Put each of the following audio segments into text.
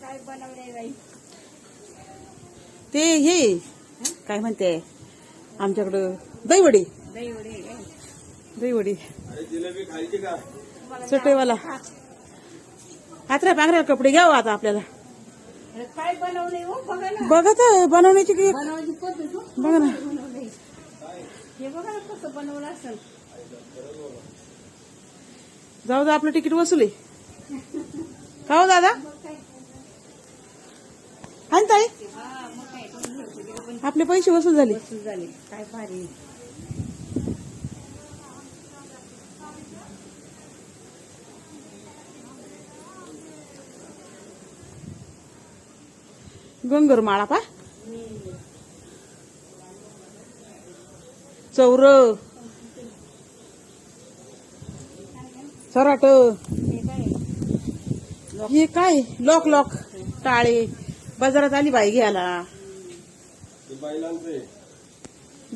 काय बनवलंय बाई? ते हे काय म्हणते आमच्याकडं दहीवडी. दहीवडे काय? दहीवडी जिलेबी खायची का? चटईवाला. हातऱ्या पांघऱ्या कपडे घ्यावं आता आपल्याला. अरे काय बनवलंय हो? बघा ना. बघा तर बनवण्याची की बनवायची पद्धत हो. बघा ना. बनवलंय. हे बघा ना कसं बनवलं असेल. जाऊ दे आपलं तिकीट वसूल आहे. का हो दादा? मग काय? हा ना ताई, हा, मग काय? तुम्ही घरचे गेले पण आपले पैसे वसूल झाले. वसूल झाले. काय भारी. गंगर माळा पा चौर सराट हे काय? हे काय लॉक लॉक टाळे. बाजारात आली बाई घ्यायला. ते बैलांचं आहे.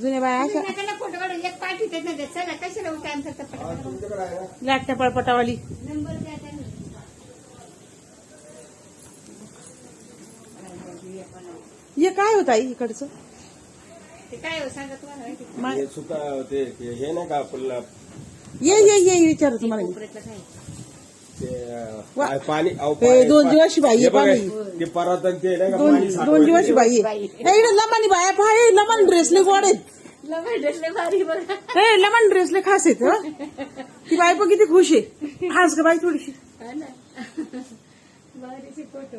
जुन्या बाया अशा तुम्ही नका फोटो काढून एक पाठी देत नाही. चला कशाला टाइम करता? हा, तुमच्याकडे आहे ना? लाटण्या पळपटावाली. नंबर द्या त्यांनी. हे काय होत आई इकडचं? ते काय हो सांगा तुम्हाला माहिती का? मा- हे सुका हे नाही का आपल्याला ये विचार तुम्हाला मी. कोपऱ्यातलं काय? ते वा. काय पाणी अहो, हे पाणी- दोन जीवाची बाई आहे हे बघा, पाणी. ते परत आणि ते नाही का दोन पाणी दोन साठवायचं. जीवाची बाई बाई. आहे. हे इकडे लमानी बाया पहा. हे लमन ड्रेसले गोड आहेत. लय भारी बघा. हे लमन ड्रेसले खास आहेत हं. ती बाई पण किती खुश आहे. हास का बाई थोडीशी. हा ना. भारीचे फोटो.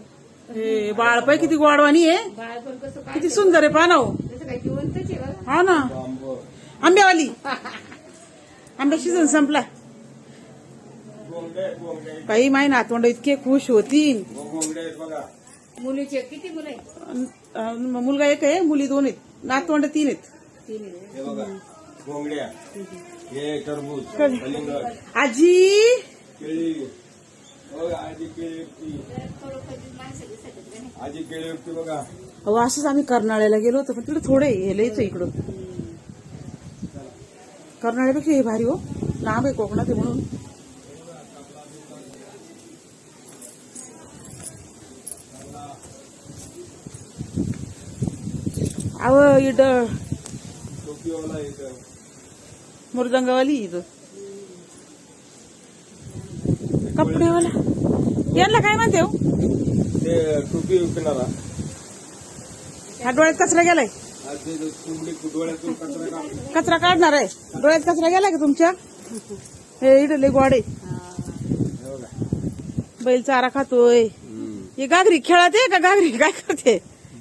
हे बाळपाई किती गोडवाणी आहे. बाळ पण कसं काय किती सुंदर आहे पानाव. तसं काय जिवंतच आहे बघा. हा ना. आंबं. आंब्यावाली. आंब्या सीझन संपला. गोंगडे बाई माय नातवंड इतके खुश होतील. गोंगडे आहेत बघा. मुलीचे किती मुलं आहेत? मुलगा एक आहे, मुली दोन आहेत, नातवंड तीन आहेत. तीन आहे. हे बघा गोंगड्या, हे टरबूज, कधी? कलिंगड, आजी केळी. हो, आजी केळी विकती. थोडं कधी माणसं दिसत आहेत का नाही? आजी केळी विकती बघा. अहो असंच आम्ही कर्नाळ्याला गेलो होतो, पण तिकडे थोडे हे लयच इकडं. कर्नाळ्यापेक्षा हे भारी हो, लांब आहे कोकणात आहे म्हणून. अहो इथं टोपीवाला इथं. मृदंगवाली इथं कपडेवाला. यांना काय म्हणते हो? ते टोपी विकणारा. हा डोळ्यात कचरा गेलाय. आज ते कुंबडी डोळ्यातून कचरा काढतो. कचरा काढणार आहे. डोळ्यात कचरा गेलाय का तुमच्या? हे इडले गोडे. हे बघा. बैल चारा खातोय. हे गागरी खेळात आहे का गागरी काय करते?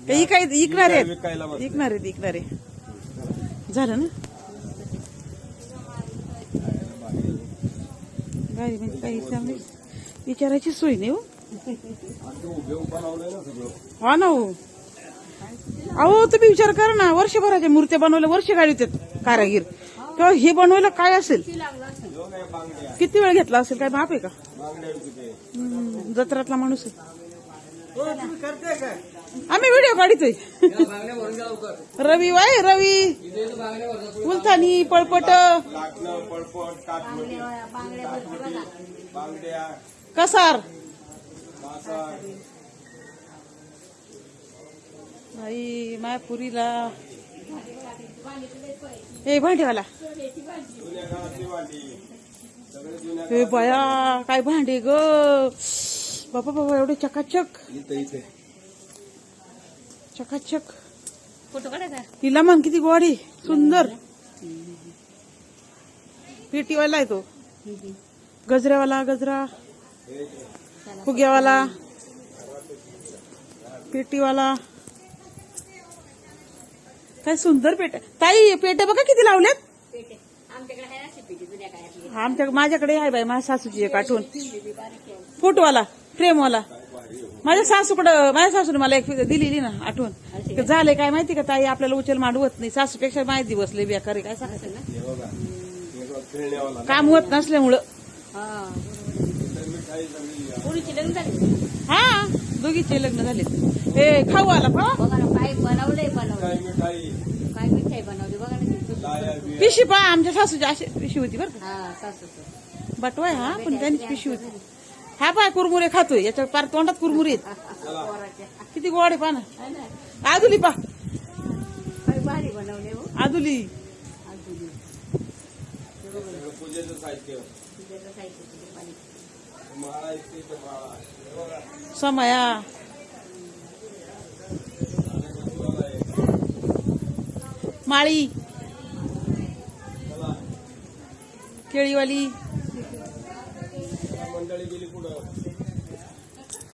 काही काय इकणार आहेत. विकायला बसले. इकणार आहेत इकणारे. झालं ना गाडी म्हणजे काही चांगली विचारायची सोय नाही हो. आता उभे बनवलंय ना सगळं. हा ना हो. अहो तुम्ही विचार करा ना, वर्षभराच्या मूर्त्या बनवल्या, वर्ष गाडीत कारागीर. तेव्हा हे बनवायला काय असेल, लागलं असेल. जो काय बांगड्या किती वेळ घेतला असेल, काय बाप आहे का? बांगड्या विकते. जत्रातला माणूस आहे. आम्ही व्हिडिओ काढतोय. रवी वाय रवी फुलथानी पळपट लाटणं, पळपट, काटमटी, बांगड्या, कसार. कासार. आई मायापुरीला हे भांडेवाला. जुन्या काळातली वाटी. सगळे जुन्या हे बया काय भांडे ग बाबा बाबा, एवढे चकाचक इथे चकाचक. फोटो काढायचा. तिला मन किती गोडी सुंदर. पेटीवाला आहे तो. गजऱ्यावाला गजरा, फुग्यावाला, पेटीवाला. काय सुंदर पेट. ताई पेट्या बघा किती लावल्यात. पेटे आमच्याकडे आहे अशी पेटी जुन्या काळातली. आमच्या माझ्याकडे आहे बाई, माझ्या सासूची एक आठवण. फोटोवाला फ्रेमवाला. माझ्या सासूने मला एक दिलेली ना आठवण. झाले काय माहिती का ताई, आपल्याला उचल मांडवत नाही. सासूपेक्षा माहिती बसले बेकार आहे काय सांगायचं ना. हे बघा. हे खेळण्यावाला. काम होत नसल्यामुळं. हा मिठाई सगळी. पुरीचे लग्न झाले. हा दोघीचे लग्न झाले. हे खाऊ आला पहा. बघा ना काय बनवलंय. काय मिठाई, काय मिठाई बनवली बघा ना ती. लाया बिया. पिशी पहा, आमच्या सासूची अशी पिशी होती बरं का. हा सासूचं. बटवाय हा, पण त्यांची पिशी होती. हा पाय कुरमुरे खातोय याच्या पार तोंडात कुरमुरे आहेत. चला किती गोड आहे पाना. है ना? आदुली पा काय भारी बनवले हो आदुली. आजूनी. सगळं पूजेचं साहित्य तुझ्याचं साहित्य तुझं पाणी. माळा इथे तर माळा हे बघा. समया देवाला आहे. माळी चला केळीवाली मंडळी गेली पुढं